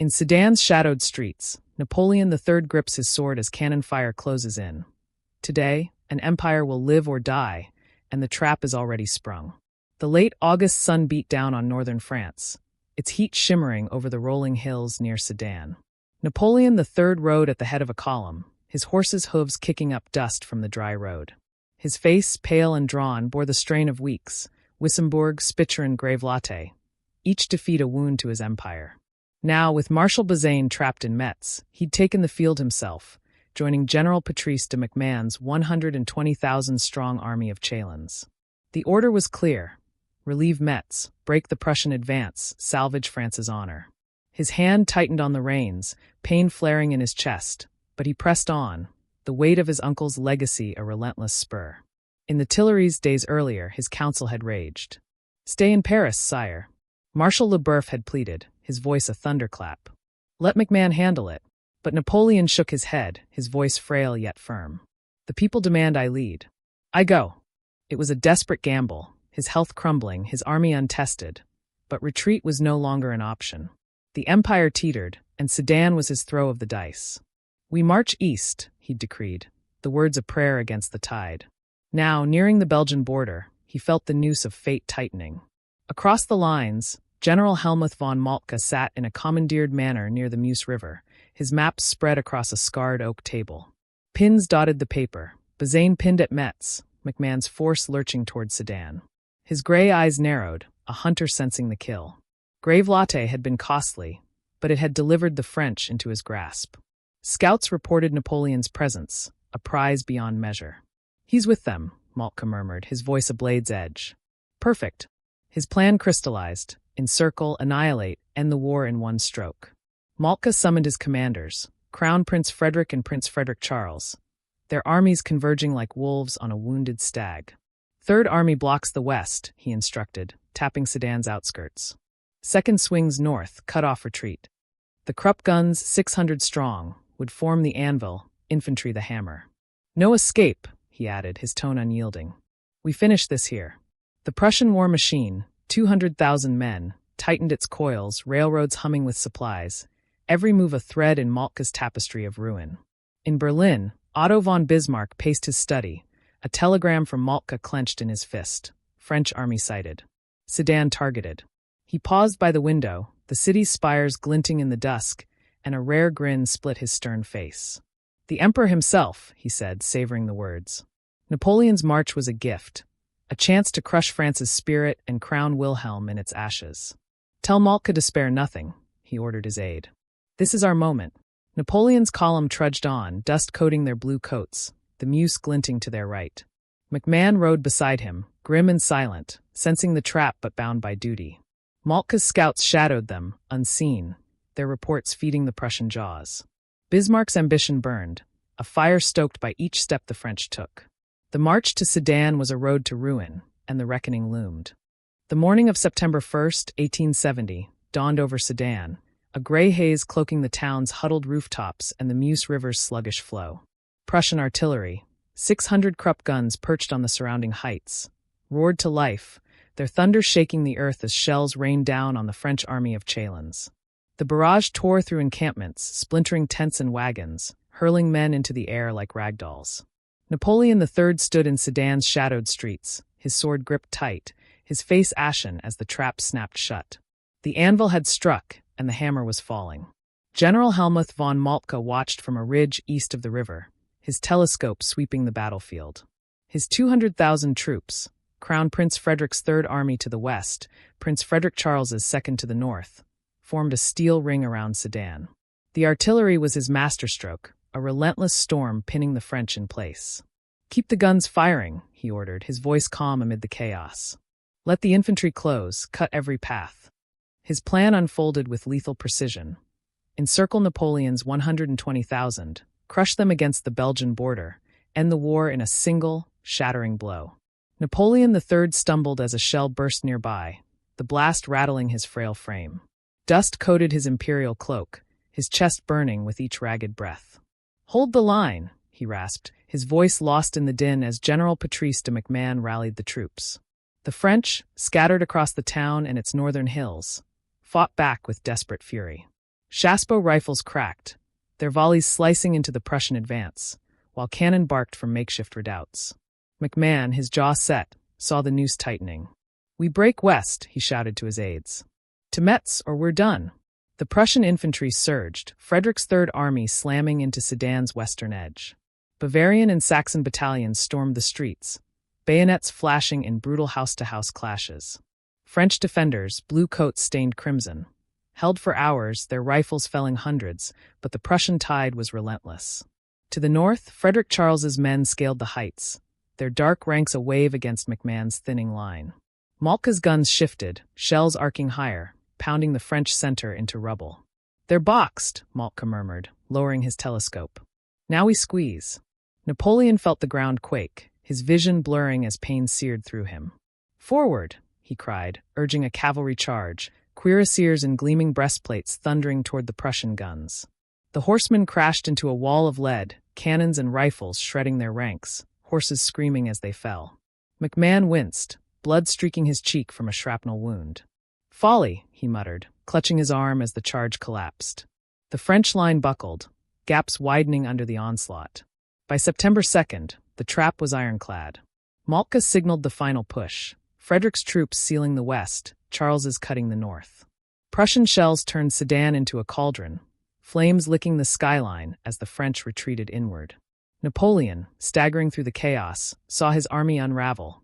In Sedan's shadowed streets, Napoleon III grips his sword as cannon fire closes in. Today, an empire will live or die, and the trap is already sprung. The late August sun beat down on northern France, its heat shimmering over the rolling hills near Sedan. Napoleon III rode at the head of a column, his horse's hooves kicking up dust from the dry road. His face, pale and drawn, bore the strain of weeks, Wissembourg, Spitzeren, Gravelotte, each defeat a wound to his empire. Now, with Marshal Bazaine trapped in Metz, he'd taken the field himself, joining General Patrice de MacMahon's 120,000-strong army of Châlons. The order was clear: relieve Metz, break the Prussian advance, salvage France's honor. His hand tightened on the reins, pain flaring in his chest, but he pressed on, the weight of his uncle's legacy a relentless spur. In the Tuileries days earlier, his counsel had raged. "Stay in Paris, sire." Marshal Lebeuf had pleaded, his voice a thunderclap. "Let MacMahon handle it." But Napoleon shook his head, his voice frail yet firm. "The people demand I lead. I go." It was a desperate gamble, his health crumbling, his army untested. But retreat was no longer an option. The empire teetered, and Sedan was his throw of the dice. "We march east," he'd decreed, the words a prayer against the tide. Now, nearing the Belgian border, he felt the noose of fate tightening. Across the lines, General Helmuth von Moltke sat in a commandeered manor near the Meuse River, his maps spread across a scarred oak table. Pins dotted the paper, Bazaine pinned at Metz, MacMahon's force lurching toward Sedan. His gray eyes narrowed, a hunter sensing the kill. Gravelotte had been costly, but it had delivered the French into his grasp. Scouts reported Napoleon's presence, a prize beyond measure. "He's with them," Moltke murmured, his voice a blade's edge. "Perfect." His plan crystallized: encircle, annihilate, end the war in one stroke. Moltke summoned his commanders, Crown Prince Frederick and Prince Frederick Charles, their armies converging like wolves on a wounded stag. "Third Army blocks the west," he instructed, tapping Sedan's outskirts. "Second swings north, cut off retreat. The Krupp guns, 600 strong, would form the anvil, infantry the hammer. No escape," he added, his tone unyielding. "We finish this here." The Prussian war machine, 200,000 men, tightened its coils, railroads humming with supplies, every move a thread in Moltke's tapestry of ruin. In Berlin, Otto von Bismarck paced his study, a telegram from Moltke clenched in his fist. French army sighted. Sedan targeted. He paused by the window, the city's spires glinting in the dusk, and a rare grin split his stern face. "The Emperor himself," he said, savoring the words. Napoleon's march was a gift, a chance to crush France's spirit and crown Wilhelm in its ashes. "Tell Moltke to spare nothing," he ordered his aide. "This is our moment." Napoleon's column trudged on, dust coating their blue coats, the Meuse glinting to their right. MacMahon rode beside him, grim and silent, sensing the trap but bound by duty. Moltke's scouts shadowed them, unseen, their reports feeding the Prussian jaws. Bismarck's ambition burned, a fire stoked by each step the French took. The march to Sedan was a road to ruin, and the reckoning loomed. The morning of September 1st, 1870, dawned over Sedan, a gray haze cloaking the town's huddled rooftops and the Meuse River's sluggish flow. Prussian artillery, 600 Krupp guns perched on the surrounding heights, roared to life, their thunder shaking the earth as shells rained down on the French army of Châlons. The barrage tore through encampments, splintering tents and wagons, hurling men into the air like ragdolls. Napoleon III stood in Sedan's shadowed streets, his sword gripped tight, his face ashen as the trap snapped shut. The anvil had struck, and the hammer was falling. General Helmuth von Moltke watched from a ridge east of the river, his telescope sweeping the battlefield. His 200,000 troops, Crown Prince Frederick's Third Army to the west, Prince Frederick Charles's Second to the north, formed a steel ring around Sedan. The artillery was his masterstroke, a relentless storm pinning the French in place. "Keep the guns firing," he ordered, his voice calm amid the chaos. "Let the infantry close, cut every path." His plan unfolded with lethal precision. Encircle Napoleon's 120,000, crush them against the Belgian border, end the war in a single, shattering blow. Napoleon III stumbled as a shell burst nearby, the blast rattling his frail frame. Dust coated his imperial cloak, his chest burning with each ragged breath. "Hold the line," he rasped, his voice lost in the din as General Patrice de MacMahon rallied the troops. The French, scattered across the town and its northern hills, fought back with desperate fury. Chassepot rifles cracked, their volleys slicing into the Prussian advance, while cannon barked from makeshift redoubts. McMahon, his jaw set, saw the noose tightening. "We break west," he shouted to his aides. "To Metz, or we're done." The Prussian infantry surged, Frederick's Third Army slamming into Sedan's western edge. Bavarian and Saxon battalions stormed the streets, bayonets flashing in brutal house-to-house clashes. French defenders, blue coats stained crimson, held for hours, their rifles felling hundreds, but the Prussian tide was relentless. To the north, Frederick Charles's men scaled the heights, their dark ranks a wave against McMahon's thinning line. Moltke's guns shifted, shells arcing higher, pounding the French center into rubble. "They're boxed," Moltke murmured, lowering his telescope. "Now we squeeze." Napoleon felt the ground quake, his vision blurring as pain seared through him. "Forward!" he cried, urging a cavalry charge, cuirassiers and gleaming breastplates thundering toward the Prussian guns. The horsemen crashed into a wall of lead, cannons and rifles shredding their ranks, horses screaming as they fell. McMahon winced, blood streaking his cheek from a shrapnel wound. "Folly," he muttered, clutching his arm as the charge collapsed. The French line buckled, gaps widening under the onslaught. By September 2nd, the trap was ironclad. Moltke signaled the final push, Frederick's troops sealing the west, Charles's cutting the north. Prussian shells turned Sedan into a cauldron, flames licking the skyline as the French retreated inward. Napoleon, staggering through the chaos, saw his army unravel.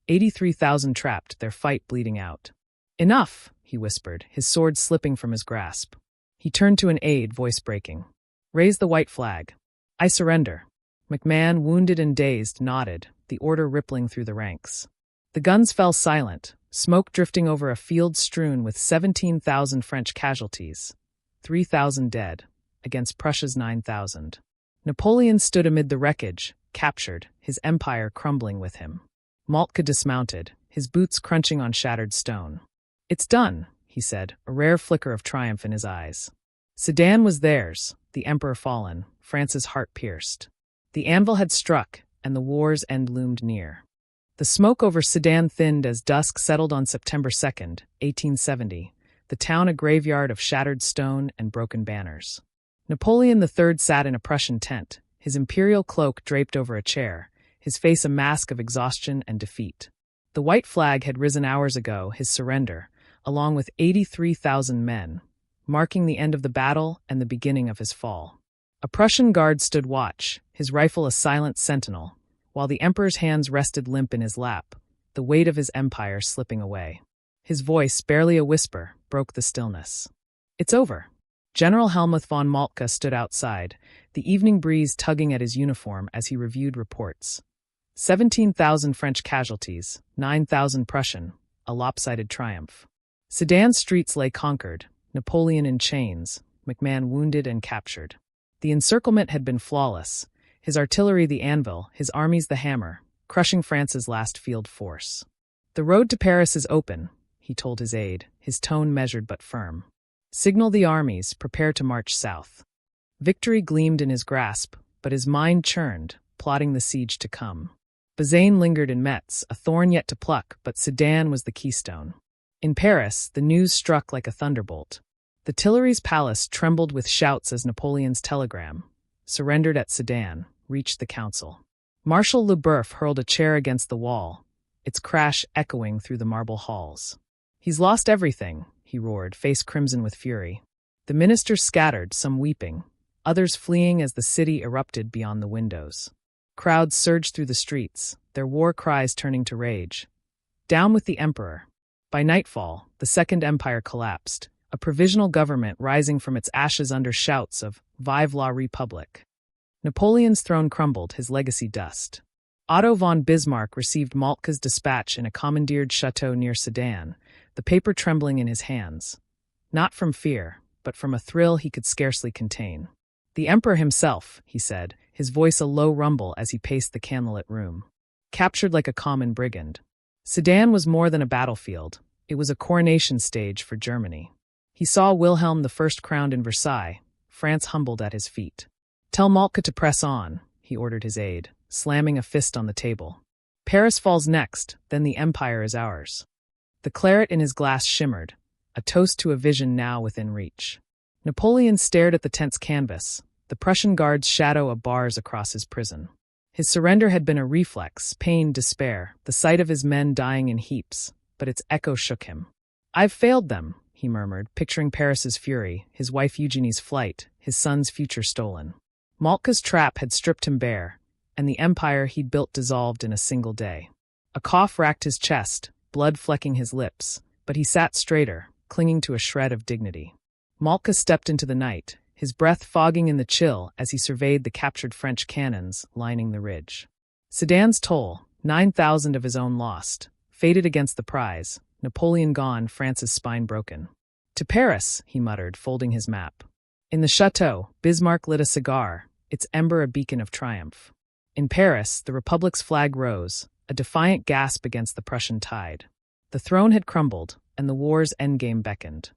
83,000 trapped, their fight bleeding out. "Enough," he whispered, his sword slipping from his grasp. He turned to an aide, voice breaking. "Raise the white flag." "I surrender." McMahon, wounded and dazed, nodded, the order rippling through the ranks. The guns fell silent, smoke drifting over a field strewn with 17,000 French casualties, 3,000 dead, against Prussia's 9,000. Napoleon stood amid the wreckage, captured, his empire crumbling with him. Moltke dismounted, his boots crunching on shattered stone. "It's done," he said, a rare flicker of triumph in his eyes. Sedan was theirs, the emperor fallen, France's heart pierced. The anvil had struck, and the war's end loomed near. The smoke over Sedan thinned as dusk settled on September 2nd, 1870, the town a graveyard of shattered stone and broken banners. Napoleon III sat in a Prussian tent, his imperial cloak draped over a chair, his face a mask of exhaustion and defeat. The white flag had risen hours ago, his surrender, along with 83,000 men, marking the end of the battle and the beginning of his fall. A Prussian guard stood watch, his rifle a silent sentinel, while the emperor's hands rested limp in his lap, the weight of his empire slipping away. His voice, barely a whisper, broke the stillness. "It's over." General Helmuth von Moltke stood outside, the evening breeze tugging at his uniform as he reviewed reports. 17,000 French casualties, 9,000 Prussian, a lopsided triumph. Sedan's streets lay conquered, Napoleon in chains, McMahon wounded and captured. The encirclement had been flawless, his artillery the anvil, his armies the hammer, crushing France's last field force. "The road to Paris is open," he told his aide, his tone measured but firm. "Signal the armies, prepare to march south." Victory gleamed in his grasp, but his mind churned, plotting the siege to come. Bazaine lingered in Metz, a thorn yet to pluck, but Sedan was the keystone. In Paris, the news struck like a thunderbolt. The Tuileries Palace trembled with shouts as Napoleon's telegram, "Surrendered at Sedan," reached the council. Marshal Le Boeuf hurled a chair against the wall, its crash echoing through the marble halls. "He's lost everything," he roared, face crimson with fury. The ministers scattered, some weeping, others fleeing as the city erupted beyond the windows. Crowds surged through the streets, their war cries turning to rage. Down with the emperor. By nightfall, the Second Empire collapsed, a provisional government rising from its ashes under shouts of "Vive la République." Napoleon's throne crumbled, his legacy dust. Otto von Bismarck received Moltke's dispatch in a commandeered chateau near Sedan, the paper trembling in his hands. Not from fear, but from a thrill he could scarcely contain. "The emperor himself," he said, his voice a low rumble as he paced the candlelit room. "Captured like a common brigand." Sedan was more than a battlefield. It was a coronation stage for Germany. He saw Wilhelm I crowned in Versailles, France humbled at his feet. "Tell Moltke to press on," he ordered his aide, slamming a fist on the table. "Paris falls next, then the empire is ours." The claret in his glass shimmered, a toast to a vision now within reach. Napoleon stared at the tense canvas, the Prussian guard's shadow of bars across his prison. His surrender had been a reflex, pain, despair, the sight of his men dying in heaps, but its echo shook him. "I've failed them," he murmured, picturing Paris's fury, his wife Eugenie's flight, his son's future stolen. Moltke's trap had stripped him bare, and the empire he'd built dissolved in a single day. A cough racked his chest, blood flecking his lips, but he sat straighter, clinging to a shred of dignity. Moltke stepped into the night, his breath fogging in the chill as he surveyed the captured French cannons lining the ridge. Sedan's toll, 9,000 of his own lost, faded against the prize, Napoleon gone, France's spine broken. "To Paris," he muttered, folding his map. In the chateau, Bismarck lit a cigar, its ember a beacon of triumph. In Paris, the Republic's flag rose, a defiant gasp against the Prussian tide. The throne had crumbled, and the war's endgame beckoned.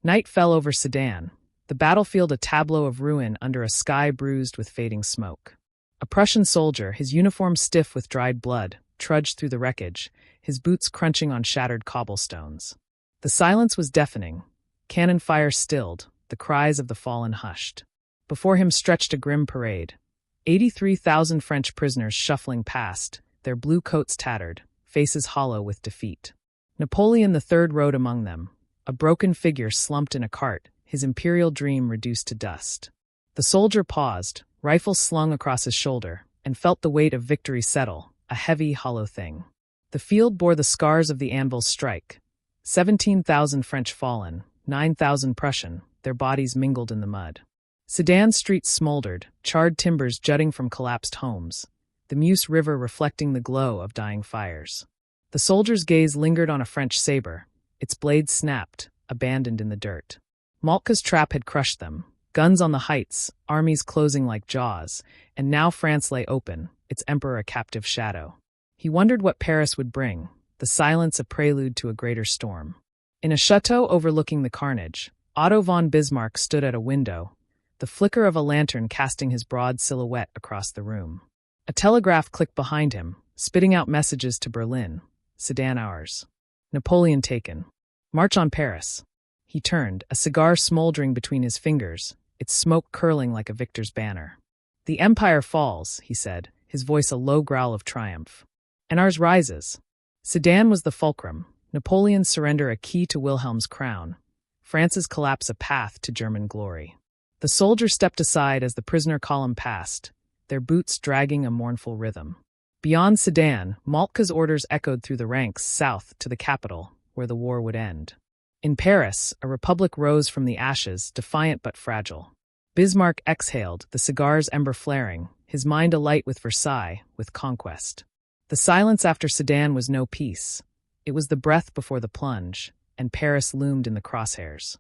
Night fell over Sedan, the battlefield a tableau of ruin under a sky bruised with fading smoke. A Prussian soldier, his uniform stiff with dried blood, trudged through the wreckage, his boots crunching on shattered cobblestones. The silence was deafening, cannon fire stilled, the cries of the fallen hushed. Before him stretched a grim parade. 83,000 French prisoners shuffling past, their blue coats tattered, faces hollow with defeat. Napoleon III rode among them, a broken figure slumped in a cart, his imperial dream reduced to dust. The soldier paused, rifle slung across his shoulder, and felt the weight of victory settle, a heavy, hollow thing. The field bore the scars of the anvil's strike. 17,000 French fallen, 9,000 Prussian, their bodies mingled in the mud. Sedan's streets smoldered, charred timbers jutting from collapsed homes, the Meuse River reflecting the glow of dying fires. The soldier's gaze lingered on a French saber, its blade snapped, abandoned in the dirt. Moltke's trap had crushed them, guns on the heights, armies closing like jaws, and now France lay open, its emperor a captive shadow. He wondered what Paris would bring, the silence a prelude to a greater storm. In a chateau overlooking the carnage, Otto von Bismarck stood at a window, the flicker of a lantern casting his broad silhouette across the room. A telegraph clicked behind him, spitting out messages to Berlin. "Sedan ours. Napoleon taken. March on Paris." He turned, a cigar smoldering between his fingers, its smoke curling like a victor's banner. "The empire falls," he said, his voice a low growl of triumph. "And ours rises." Sedan was the fulcrum, Napoleon's surrender a key to Wilhelm's crown, France's collapse a path to German glory. The soldier stepped aside as the prisoner column passed, their boots dragging a mournful rhythm. Beyond Sedan, Moltke's orders echoed through the ranks south to the capital, where the war would end. In Paris, a republic rose from the ashes, defiant but fragile. Bismarck exhaled, the cigar's ember flaring, his mind alight with Versailles, with conquest. The silence after Sedan was no peace. It was the breath before the plunge, and Paris loomed in the crosshairs.